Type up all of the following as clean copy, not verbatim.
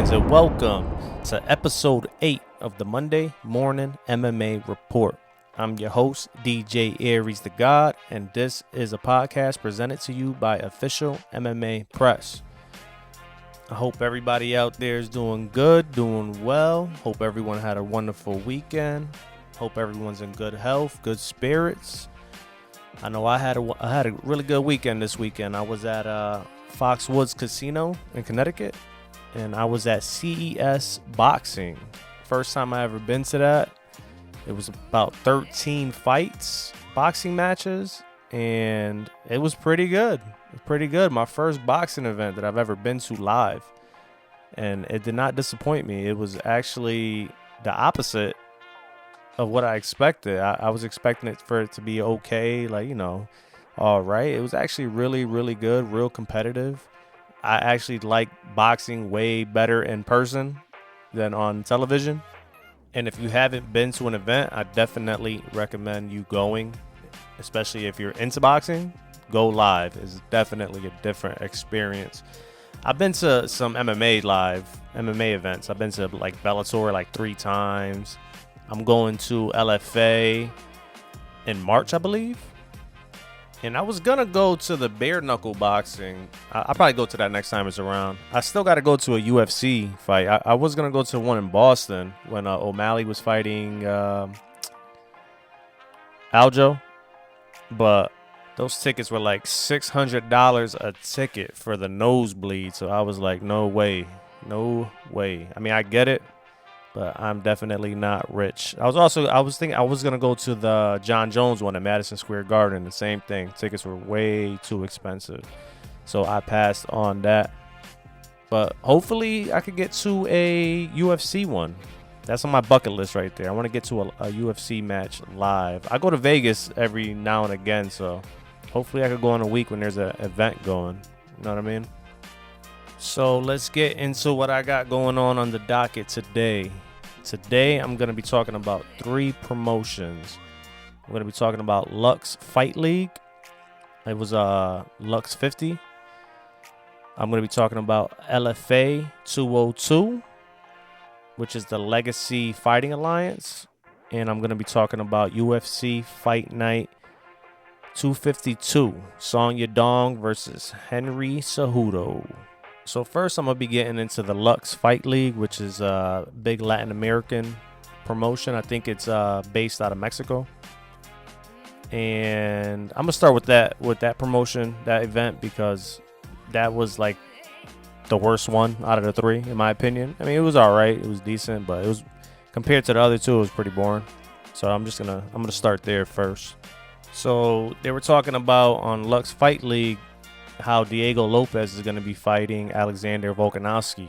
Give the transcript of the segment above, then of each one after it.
fans, and welcome to episode 8 of the Monday Morning MMA Report. I'm your host, DJ Aries the God, and this is a podcast presented to you by Official MMA Press. I hope everybody out there is doing good, doing well. Hope everyone had a wonderful weekend. Hope everyone's in good health, good spirits. I know I had a really good weekend this weekend. I was at Foxwoods Casino in Connecticut, and I was at CES Boxing. First time I ever been to that. It was about 13 fights, boxing matches, and it was pretty good. My first boxing event that I've ever been to live, and it did not disappoint me. It was actually the opposite of what I expected. I was expecting it for it to be okay, all right. It was actually really, really good, real competitive. I actually like boxing way better in person than on television. And if you haven't been to an event, I definitely recommend you going, especially if you're into boxing. Go live is definitely a different experience. I've been to some MMA events. I've been to Bellator 3 times. I'm going to LFA in March, I believe. And I was going to go to the bare knuckle boxing. I'll probably go to that next time it's around. I still got to go to a UFC fight. I was going to go to one in Boston when O'Malley was fighting Aljo. But those tickets were like $600 a ticket for the nosebleed. So I was like, no way. I mean, I get it, but I'm definitely not rich. I was thinking I was going to go to the John Jones one at Madison Square Garden. The same thing. Tickets were way too expensive. So I passed on that. But hopefully I could get to a UFC one. That's on my bucket list right there. I want to get to a UFC match live. I go to Vegas every now and again, so hopefully I could go on a week when there's an event going. You know what I mean? So let's get into what I got going on the docket today. Today I'm going to be talking about 3 promotions. I'm going to be talking about LUX Fight League. It was LUX 50. I'm going to be talking about LFA 202, which is the Legacy Fighting Alliance. And I'm going to be talking about UFC Fight Night 252, Song Yadong versus Henry Cejudo. So first, I'm going to be getting into the LUX Fight League, which is a big Latin American promotion. I think it's based out of Mexico. And I'm going to start with that promotion, that event, because that was like the worst one out of the 3, in my opinion. I mean, it was all right. It was decent, but it was, compared to the other 2, it was pretty boring. So I'm going to start there first. So they were talking about on LUX Fight League how Diego Lopez is going to be fighting Alexander Volkanovski.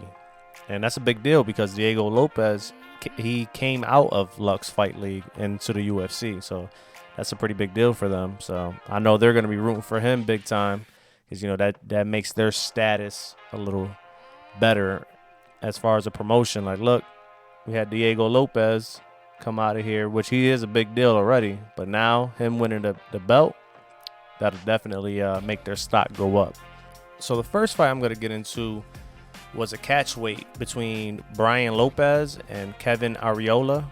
And that's a big deal because Diego Lopez, he came out of LUX Fight League into the UFC. So that's a pretty big deal for them. So I know they're going to be rooting for him big time because, that makes their status a little better as far as a promotion. Like, look, we had Diego Lopez come out of here, which he is a big deal already. But now him winning the belt, that'll definitely make their stock go up. So the first fight I'm going to get into was a catch weight between Brian Lopez and Kevin Arreola.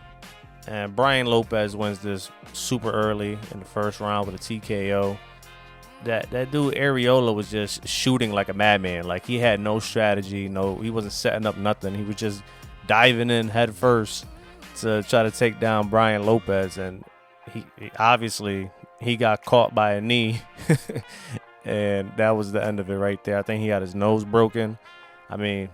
And Brian Lopez wins this super early in the first round with a TKO. That dude Arreola was just shooting like a madman. Like, he had no strategy. He wasn't setting up nothing. He was just diving in head first to try to take down Brian Lopez. And he obviously got caught by a knee, and that was the end of it right there. I think he had his nose broken. I mean,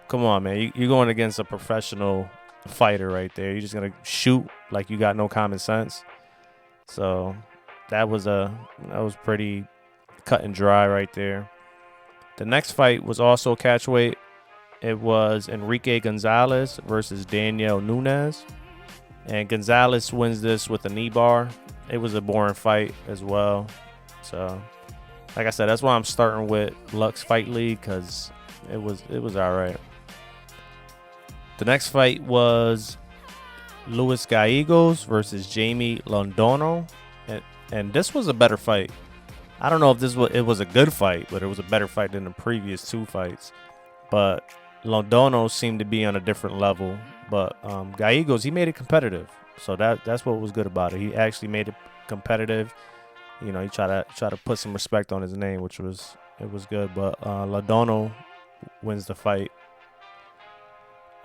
come on, man. You're going against a professional fighter right there. You're just going to shoot like you got no common sense. So that was pretty cut and dry right there. The next fight was also catchweight. It was Enrique Gonzalez versus Daniel Nunes. And Gonzalez wins this with a knee bar. It was a boring fight as well. So, like I said, that's why I'm starting with LUX Fight League, because it was all right. The next fight was Luis Gallegos versus Jamie Londono. And this was a better fight. I don't know if it was a good fight, but it was a better fight than the previous 2 fights. But Londono seemed to be on a different level, but Gallegos, he made it competitive. So that's what was good about it. He actually made it competitive. You know, he tried to put some respect on his name, which was good. But Londono wins the fight.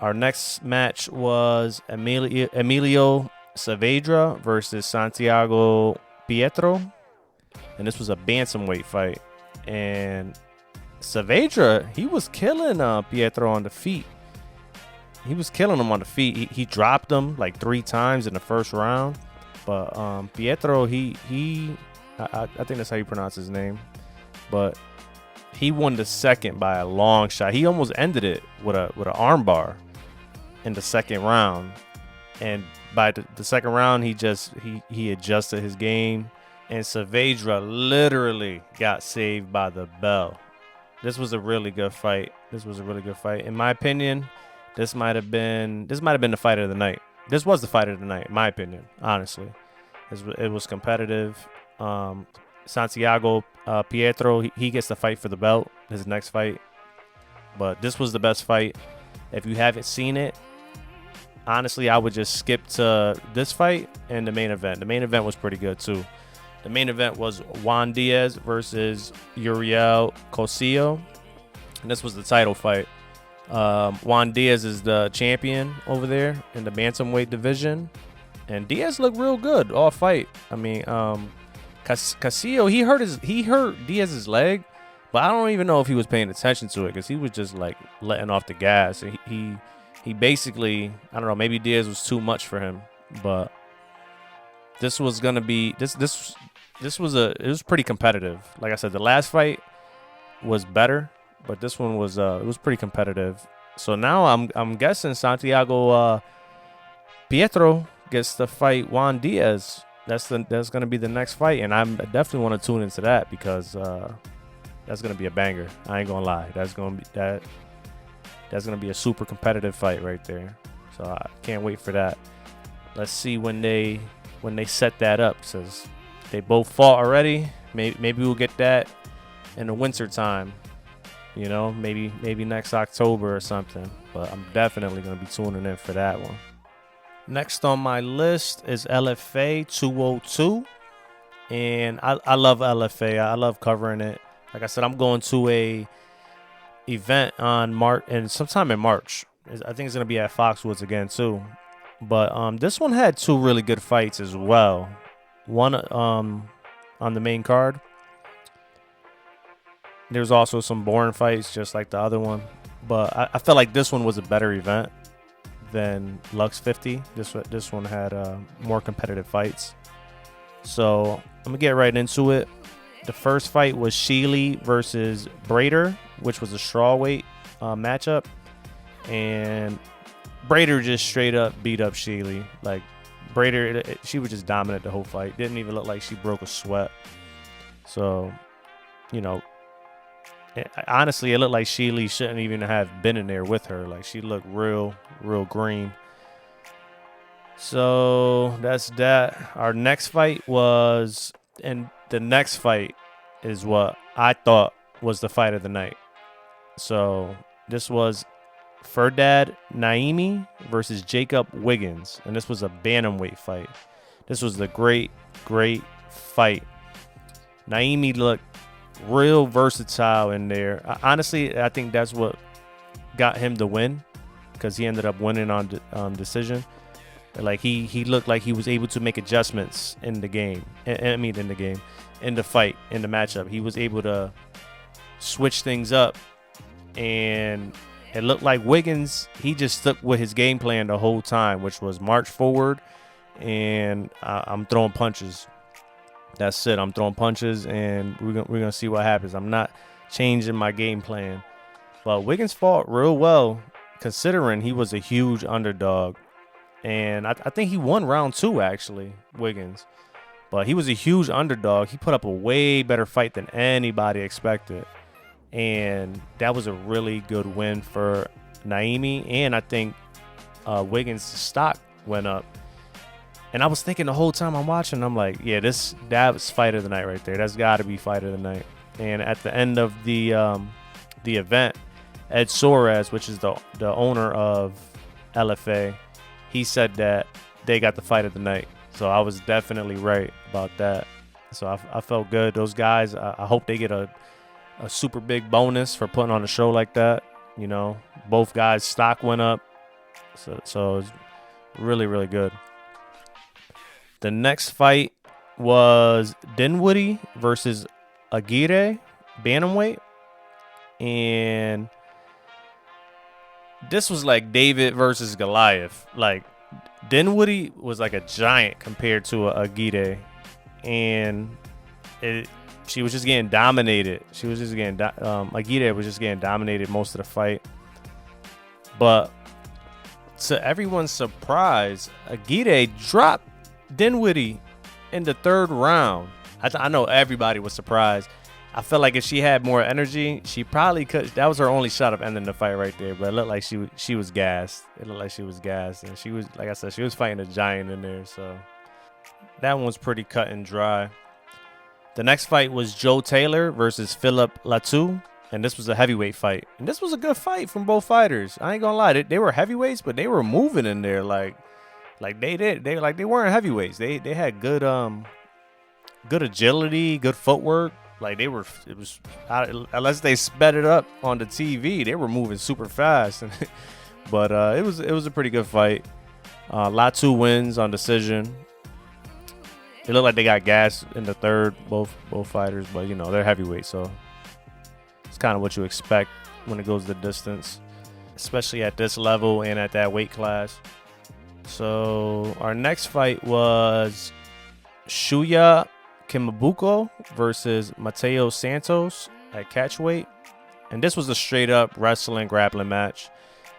Our next match was Emilio Saavedra versus Santiago Pietro, and this was a bantamweight fight. And Saavedra, he was killing Pietro on the feet. He was killing him on the feet. He dropped him like 3 times in the first round. But Pietro, I think that's how you pronounce his name. But he won the second by a long shot. He almost ended it with an armbar in the second round. And by the second round, he adjusted his game. And Saavedra literally got saved by the bell. This was a really good fight. In my opinion, this might have been the fight of the night. This was the fight of the night, in my opinion, honestly. It was competitive. Santiago Pietro, he gets the fight for the belt, his next fight. But this was the best fight. If you haven't seen it, honestly, I would just skip to this fight and the main event. The main event was pretty good, too. The main event was Juan Diaz versus Uriel Cosillo. And this was the title fight. Juan Diaz is the champion over there in the bantamweight division. And Diaz looked real good all fight. I mean, Cosillo, he hurt Diaz's leg. But I don't even know if he was paying attention to it because he was just like letting off the gas. And he basically, I don't know, maybe Diaz was too much for him. But this was going to be, it was pretty competitive. Like I said, the last fight was better, but this one was it was pretty competitive. So now I'm guessing Santiago Pietro gets to fight Juan Diaz. That's going to be the next fight, and I definitely want to tune into that because that's going to be a banger. I ain't gonna lie. That's going to be a super competitive fight right there. So I can't wait for that. Let's see when they set that up. Says they both fought already. Maybe we'll get that in the winter time. You know, maybe next October or something. But I'm definitely going to be tuning in for that one. Next on my list is LFA 202. And I love LFA. I love covering it. Like I said, I'm going to a event on March, and sometime in March. I think it's going to be at Foxwoods again, too. But this one had 2 really good fights as well. One on the main card. There's also some boring fights just like the other one. But I felt like this one was a better event than Lux 50. This one had more competitive fights. So I'm going to get right into it. The first fight was Sheely versus Brader, which was a strawweight matchup. And Brader just straight up beat up Sheely. Like, Brader, she was just dominant the whole fight. Didn't even look like she broke a sweat. So, you know, honestly, it looked like Sheely shouldn't even have been in there with her. Like, she looked real green. So, that's that. Our next fight was, and the next fight is what I thought was the fight of the night. So, this was Ferdad Naimi versus Jacob Wiggins. And this was a bantamweight fight. This was a great fight. Naimi looked real versatile in there. Honestly, I think that's what got him the win because he ended up winning on decision. Like he looked like he was able to make adjustments in the game. In the fight, in the matchup. He was able to switch things up, and it looked like Wiggins, he just stuck with his game plan the whole time, which was march forward, and I'm throwing punches. That's it. I'm throwing punches, and we're gonna see what happens. I'm not changing my game plan. But Wiggins fought real well, considering he was a huge underdog. And I think he won round 2, actually, Wiggins. But he was a huge underdog. He put up a way better fight than anybody expected. And that was a really good win for Naimi. And I think Wiggins' stock went up. And I was thinking the whole time I'm watching, I'm like, yeah, that was fight of the night right there. That's got to be fight of the night. And at the end of the event, Ed Soares, which is the owner of LFA, he said that they got the fight of the night. So I was definitely right about that. So I felt good. Those guys, I hope they get a super big bonus for putting on a show like that. You know, both guys' stock went up. So it's really, really good. The next fight was Dinwiddie versus Aguirre, bantamweight. And this was like David versus Goliath. Like, Dinwiddie was like a giant compared to Aguirre. And she was just getting dominated. Aguirre was just getting dominated most of the fight. But to everyone's surprise, Aguirre dropped Dinwiddie in the third round. I know everybody was surprised. I felt like if she had more energy, she probably could. That was her only shot of ending the fight right there. But it looked like she was gassed. And she was, like I said, she was fighting a giant in there. So that one was pretty cut and dry. The next fight was Joe Taylor versus Philip Latu. And this was a heavyweight fight. And this was a good fight from both fighters. I ain't gonna lie. They were heavyweights, but they were moving in there like they did. They weren't heavyweights. They had good agility, good footwork. Like unless they sped it up on the TV, they were moving super fast. But it was a pretty good fight. Latu wins on decision. It looked like they got gas in the third, both fighters, but you know, they're heavyweight, so it's kind of what you expect when it goes the distance, especially at this level and at that weight class. So our next fight was Shuya Kimabuko versus Mateo Santos at catchweight. And this was a straight up wrestling grappling match.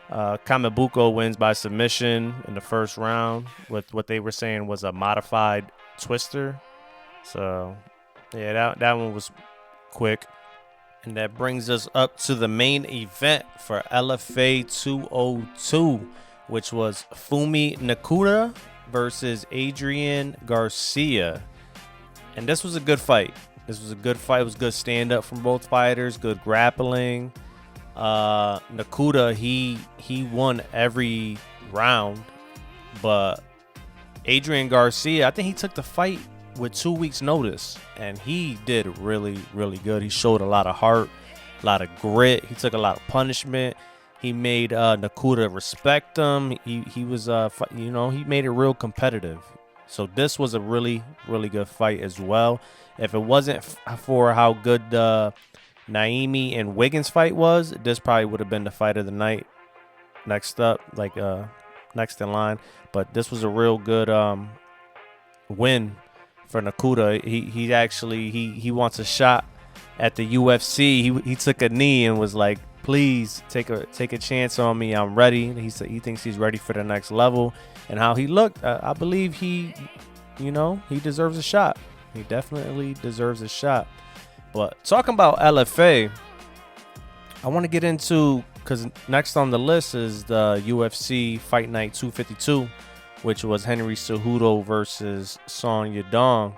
Kamibuko wins by submission in the first round with what they were saying was a modified twister. So yeah, that one was quick. And that brings us up to the main event for LFA 202, which was Fumi Nakuda versus Adrian Garcia. And this was a good fight. It was good stand-up from both fighters, good grappling. Nakuda, he won every round. But Adrian Garcia, I think he took the fight with 2 weeks' notice. And he did really, really good. He showed a lot of heart, a lot of grit. He took a lot of punishment. He made Nakuda respect him. He was, he made it real competitive. So this was a really, really good fight as well. If it wasn't for how good the Naimi and Wiggins fight was, this probably would have been the fight of the night. Next up, next in line. But this was a real good win for Nakuda. He actually he wants a shot at the UFC. He took a knee and was like, "Please take a chance on me. I'm ready." He said he thinks he's ready for the next level. And how he looked, I believe he deserves a shot. He definitely deserves a shot. But talking about LFA, I want to get into, because next on the list is the UFC Fight Night 252, which was Henry Cejudo versus Song Yadong.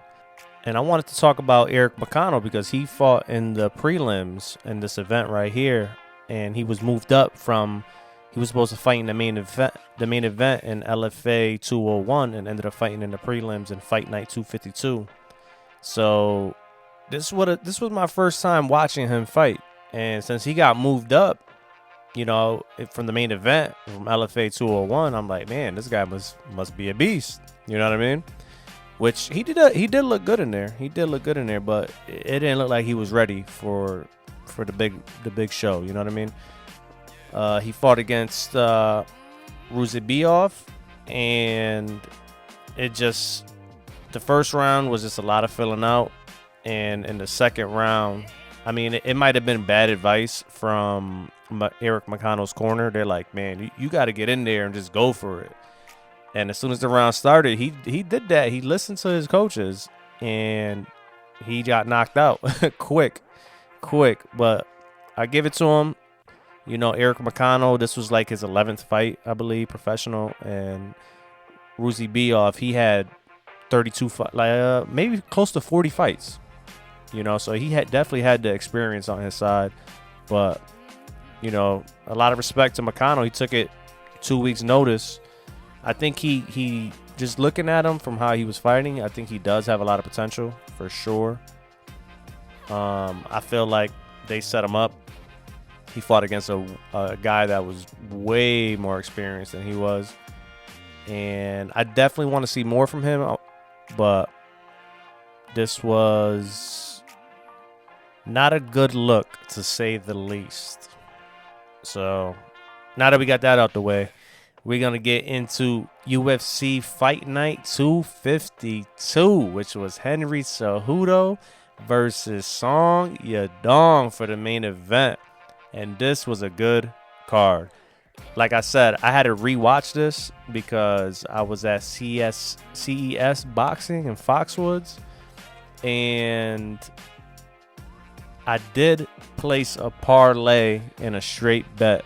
And I wanted to talk about Eric Bacano because he fought in the prelims in this event right here. And he was moved up from... He was supposed to fight in the main event in LFA 201 and ended up fighting in the prelims in Fight Night 252. So this was my first time watching him fight. And since he got moved up, from the main event from LFA 201, I'm like, man, this guy must be a beast. You know what I mean? Which he did look good in there. But it didn't look like he was ready for the big show. You know what I mean? He fought against Ruzibiyov, and the first round was just a lot of filling out. And in the second round, I mean, it might have been bad advice from Eric Bacano's corner. They're like, man, you got to get in there and just go for it. And as soon as the round started, he did that. He listened to his coaches, and he got knocked out quick. But I give it to him. Eric Bacano, this was like his 11th fight, I believe, professional. And Ruzibiyov, he had 32 maybe close to 40 fights. So he definitely had the experience on his side. But You know, a lot of respect to McConnell. He took it 2 weeks notice. I think he just looking at him from how he was fighting, I think he does have a lot of potential for sure. I feel like they set him up. He fought against a guy that was way more experienced than he was. And I definitely want to see more from him. But this was not a good look, to say the least. So now that we got that out the way, we're going to get into UFC Fight Night 252, which was Henry Cejudo versus Song Yadong for the main event. And this was a good card. Like I said, I had to rewatch this because I was at CES Boxing in Foxwoods. And I did place a parlay in a straight bet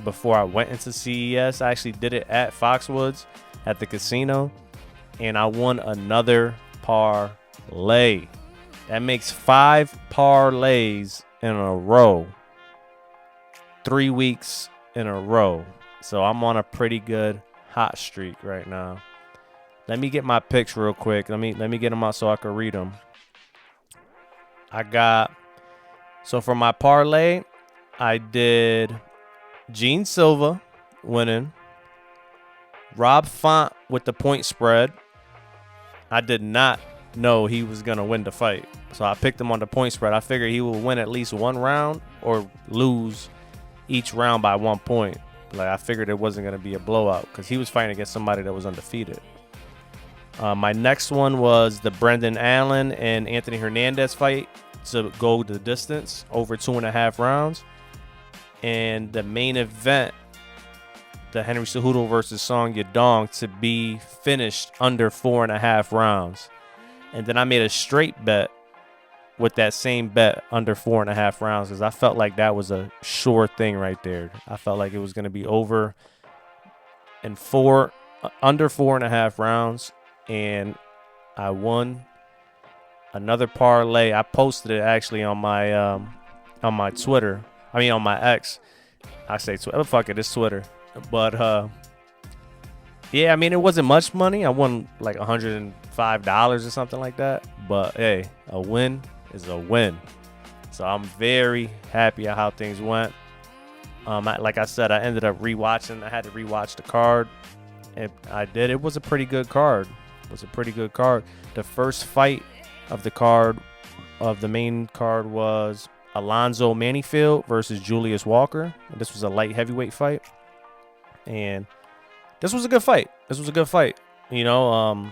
before I went into CES. I actually did it at Foxwoods at the casino, and I won another parlay. That makes 5 parlays in a row, 3 weeks in a row. So I'm on a pretty good hot streak right now. Let me get my picks real quick. Let me get them out so I can read them. So for my parlay, I did Gene Silva winning, Rob Font with the point spread. I did not know he was going to win the fight, so I picked him on the point spread. I figured he will win at least one round or lose each round by 1 point. Like, I figured it wasn't going to be a blowout because he was fighting against somebody that was undefeated. My next one was the Brendan Allen and Anthony Hernandez fight to go the distance over 2.5 rounds. And the main event, the Henry Cejudo versus Song Yadong, to be finished under 4.5 rounds. And then I made a straight bet with that same bet under 4.5 rounds because I felt like that was a sure thing right there. I felt like it was going to be over in under 4.5 rounds. And I won another parlay. I posted it actually on my Twitter. I mean, on my X. I say Twitter. Fuck it, it's Twitter. But yeah, I mean, it wasn't much money. I won like $105 or something like that. But hey, a win is a win. So I'm very happy at how things went. Like I said, I ended up rewatching. I had to rewatch the card, and I did. It was a pretty good card. The first fight of the main card was Alonzo Manifield versus Julius Walker. And this was a light heavyweight fight. And this was a good fight. You know,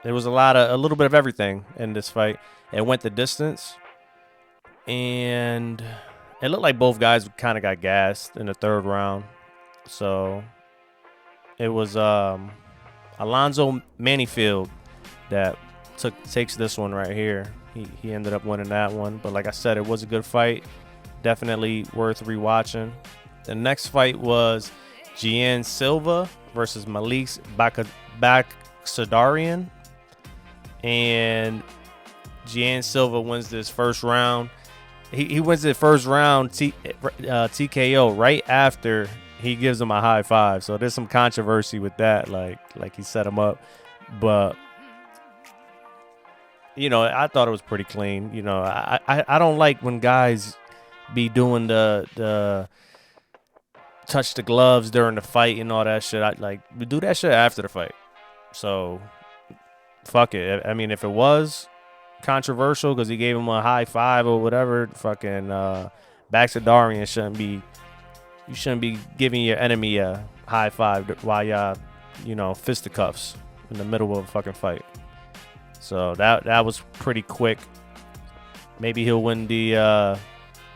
there was a little bit of everything in this fight. It went the distance. And it looked like both guys kind of got gassed in the third round. So it was Alonzo Manifield that takes this one right here. He ended up winning that one. But like I said, it was a good fight. Definitely worth rewatching. The next fight was Gian Silva versus Malik Baksadarian. And Gian Silva wins this first round. He wins the first round TKO right after he gives him a high five. So there's some controversy with that. Like he set him up. But you know, I thought it was pretty clean. You know, I don't like when guys be doing the touch the gloves during the fight and all that shit. We do that shit after the fight. So fuck it. I mean, if it was controversial because he gave him a high five or whatever, fucking Baksadarian shouldn't be giving your enemy a high five while y'all, you know, fisticuffs in the middle of a fucking fight. So that was pretty quick. Maybe he'll win the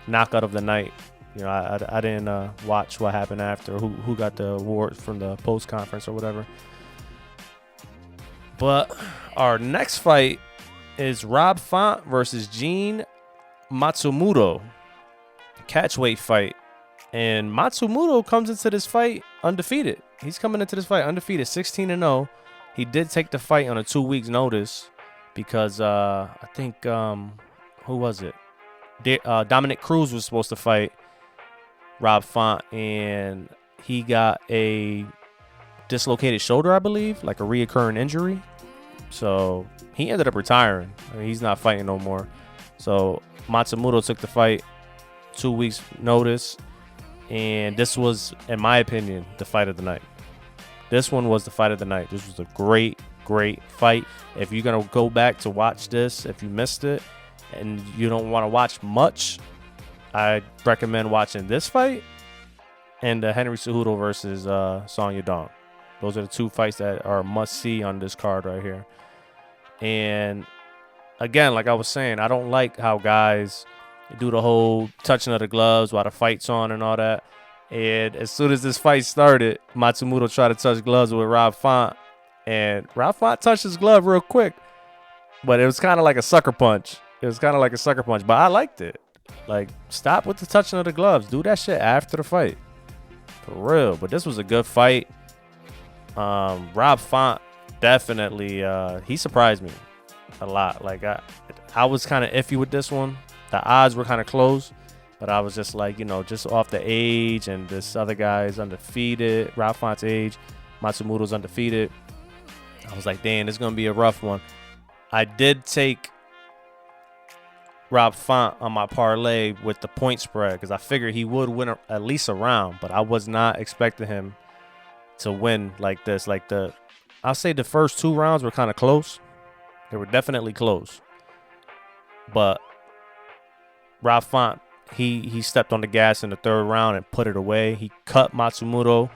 knockout of the night. You know, I didn't watch what happened after, who got the award from the post conference or whatever. But our next fight is Rob Font versus Gene Matsumoto, catchweight fight. And Matsumoto comes into this fight undefeated. He's coming into this fight undefeated, 16-0. He did take the fight on a 2 weeks notice because I think who was it? Dominic Cruz was supposed to fight, Rob Font, and he got a dislocated shoulder, I believe, like a reoccurring injury. So he ended up retiring. I mean, he's not fighting no more. So Matsumoto took the fight 2 weeks notice, and this was, in my opinion, the fight of the night. This one was the fight of the night. This was a great fight. If you're going to go back to watch this, if you missed it and you don't want to watch much, I recommend watching this fight and the Henry Cejudo versus Song Yadong. Those are the two fights that are must-see on this card right here. And again, like I was saying, I don't like how guys do the whole touching of the gloves while the fight's on and all that. And as soon as this fight started, Matsumoto tried to touch gloves with Rob Font. And Rob Font touched his glove real quick. But it was kind of like a sucker punch. But I liked it. Like, stop with the touching of the gloves. Do that shit after the fight. For real. But this was a good fight. Rob Font definitely, he surprised me a lot. Like, I was kind of iffy with this one. The odds were kind of close. But I was just like, just off the age, and this other guy is undefeated. Rob Font's age. Matsumoto's undefeated. I was like, damn, this is going to be a rough one. I did take Rob Font on my parlay with the point spread because I figured he would win at least a round, but I was not expecting him to win like this. Like I'll say the first 2 rounds were kind of close. They were definitely close. But Rob Font, he stepped on the gas in the 3rd round and put it away. He cut Matsumoto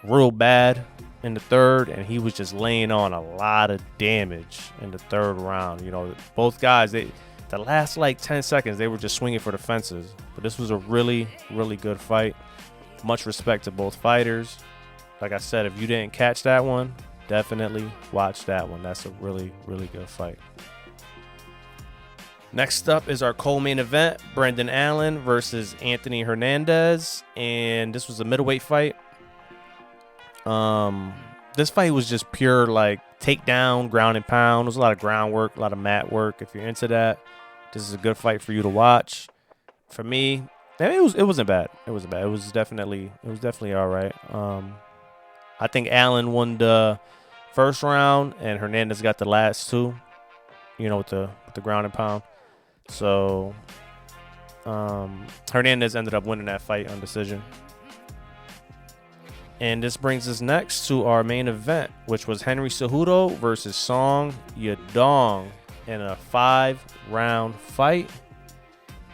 real bad in the 3rd, and he was just laying on a lot of damage in the 3rd round. Both guys, the last like 10 seconds, they were just swinging for the fences. But this was a really, really good fight. Much respect to both fighters. Like I said, if you didn't catch that one, definitely watch that one. That's a really, really good fight. Next up is our co-main event, Brendan Allen versus Anthony Hernandez. And this was a middleweight fight. This fight was just pure like takedown, ground and pound. There was a lot of groundwork, a lot of mat work. If you're into that, this is a good fight for you to watch. For me, it wasn't bad. It was definitely all right. I think Allen won the first round and Hernandez got the last 2. With the ground and pound. So Hernandez ended up winning that fight on decision. And this brings us next to our main event, which was Henry Cejudo versus Song Yadong in a 5-round fight.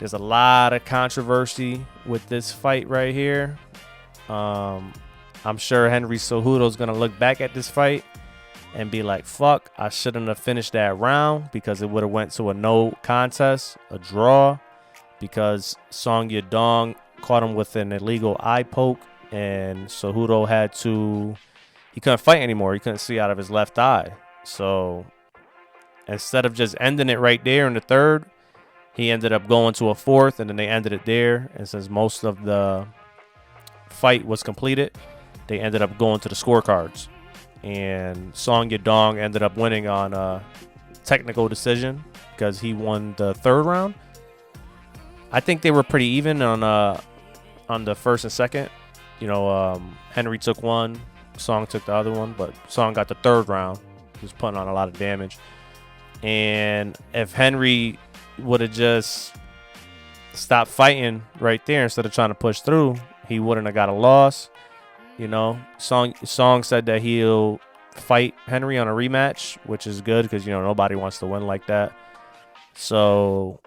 There's a lot of controversy with this fight right here. I'm sure Henry Cejudo's going to look back at this fight and be like, fuck, I shouldn't have finished that round because it would have went to a no contest, a draw, because Song Yadong caught him with an illegal eye poke, and Cejudo he couldn't fight anymore. He couldn't see out of his left eye. So instead of just ending it right there in the 3rd, he ended up going to a 4th, and then they ended it there. And since most of the fight was completed, they ended up going to the scorecards. And Song Yadong ended up winning on a technical decision because he won the 3rd round. I think they were pretty even on the 1st and 2nd. Henry took one, Song took the other one, but Song got the 3rd round. He was putting on a lot of damage. And if Henry would have just stopped fighting right there instead of trying to push through, he wouldn't have got a loss. Song said that he'll fight Henry on a rematch, which is good because, nobody wants to win like that. So,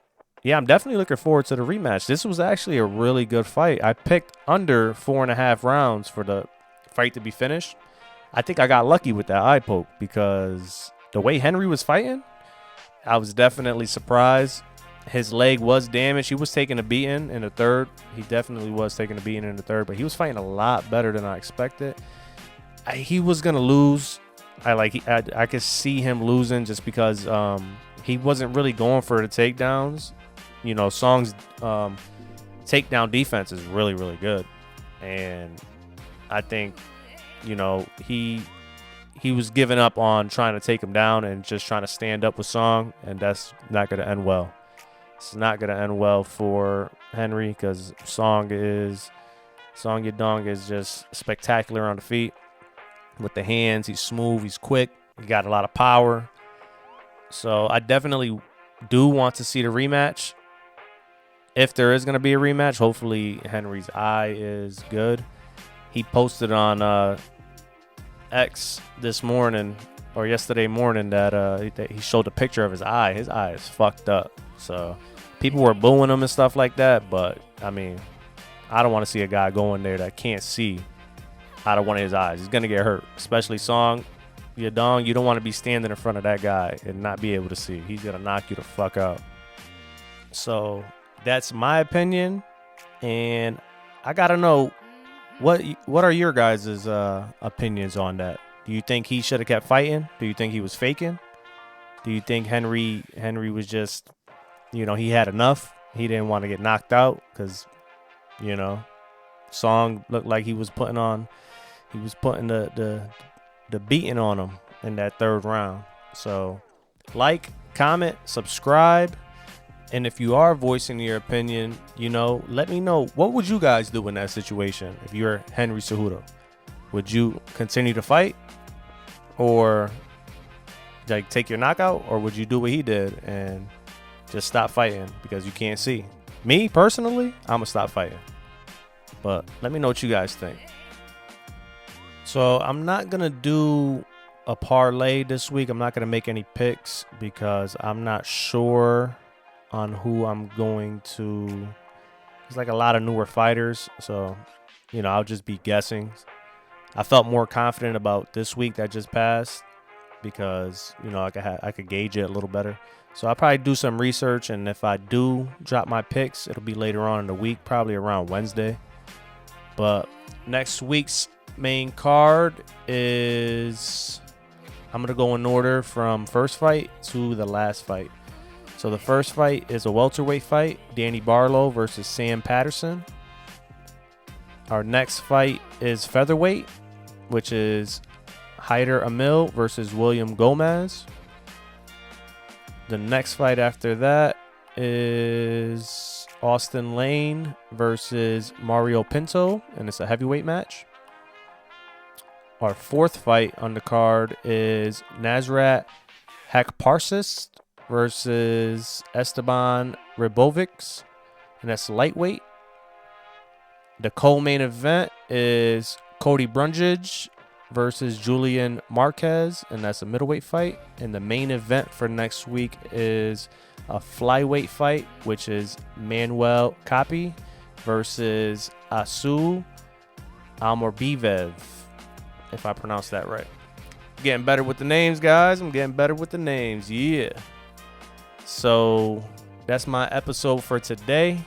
yeah, I'm definitely looking forward to the rematch. This was actually a really good fight. I picked under 4.5 rounds for the fight to be finished. I think I got lucky with that eye poke because the way Henry was fighting, I was definitely surprised. His leg was damaged. He was taking a beating in the 3rd. He definitely was taking a beating in the 3rd, but he was fighting a lot better than I expected. He was gonna lose. I could see him losing just because he wasn't really going for the takedowns. Song's takedown defense is really, really good, and I think he was giving up on trying to take him down and just trying to stand up with Song, and that's not gonna end well. It's not going to end well for Henry because Song Yadong is just spectacular on the feet. With the hands, he's smooth, he's quick, he got a lot of power. So I definitely do want to see the rematch. If there is going to be a rematch, hopefully Henry's eye is good. He posted on X this morning or yesterday morning that he showed a picture of his eye. His eye is fucked up. So people were booing him and stuff like that. But, I mean, I don't want to see a guy go in there that can't see out of one of his eyes. He's going to get hurt, especially Song Yadong. You don't want to be standing in front of that guy and not be able to see. He's going to knock you the fuck out. So that's my opinion. And I got to know, what are your guys' opinions on that? Do you think he should have kept fighting? Do you think he was faking? Do you think Henry was just, he had enough? He didn't want to get knocked out because, Song looked like he was putting the beating on him in that third round. So like, comment, subscribe. And if you are voicing your opinion, let me know. What would you guys do in that situation if you're Henry Cejudo? Would you continue to fight or take your knockout? Or would you do what he did and just stop fighting because you can't see? Me, personally, I'm going to stop fighting. But let me know what you guys think. So I'm not going to do a parlay this week. I'm not going to make any picks because I'm not sure on who I'm going to. There's like a lot of newer fighters, so I'll just be guessing. I felt more confident about this week that just passed because I could gauge it a little better. So I'll probably do some research, and if I do drop my picks, it'll be later on in the week, probably around Wednesday. But next week's main card is, I'm gonna go in order from first fight to the last fight. So the first fight is a welterweight fight, Danny Barlow versus Sam Patterson. Our next fight is featherweight, which is Haider Amil versus William Gomez. The next fight after that is Austin Lane versus Mario Pinto, and it's a heavyweight match. Our fourth fight on the card is Nasrat Hakparsist versus Esteban Ribovics, and that's lightweight. The co-main event is Cody Brundage versus Julian Marquez, and that's a middleweight fight. And the main event for next week is a flyweight fight, which is Manuel Kapi versus Asu Almorbivev, if I pronounced that right. Getting better with the names, guys. I'm getting better with the names. Yeah. So that's my episode for today.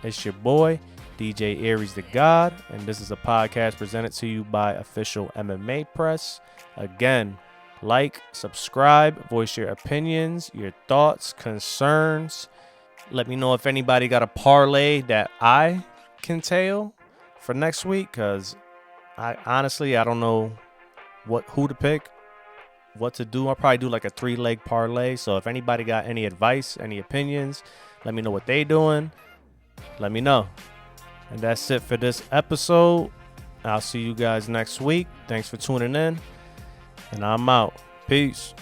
It's your boy, DJ Aries the God, and this is a podcast presented to you by Official MMA Press. Again, like, subscribe, voice your opinions, your thoughts, concerns. Let me know if anybody got a parlay that I can tail for next week, because I don't know who to pick, what to do. I'll probably do like a 3-leg parlay. So if anybody got any advice, any opinions, let me know what they doing. Let me know. And that's it for this episode. I'll see you guys next week. Thanks for tuning in. And I'm out. Peace.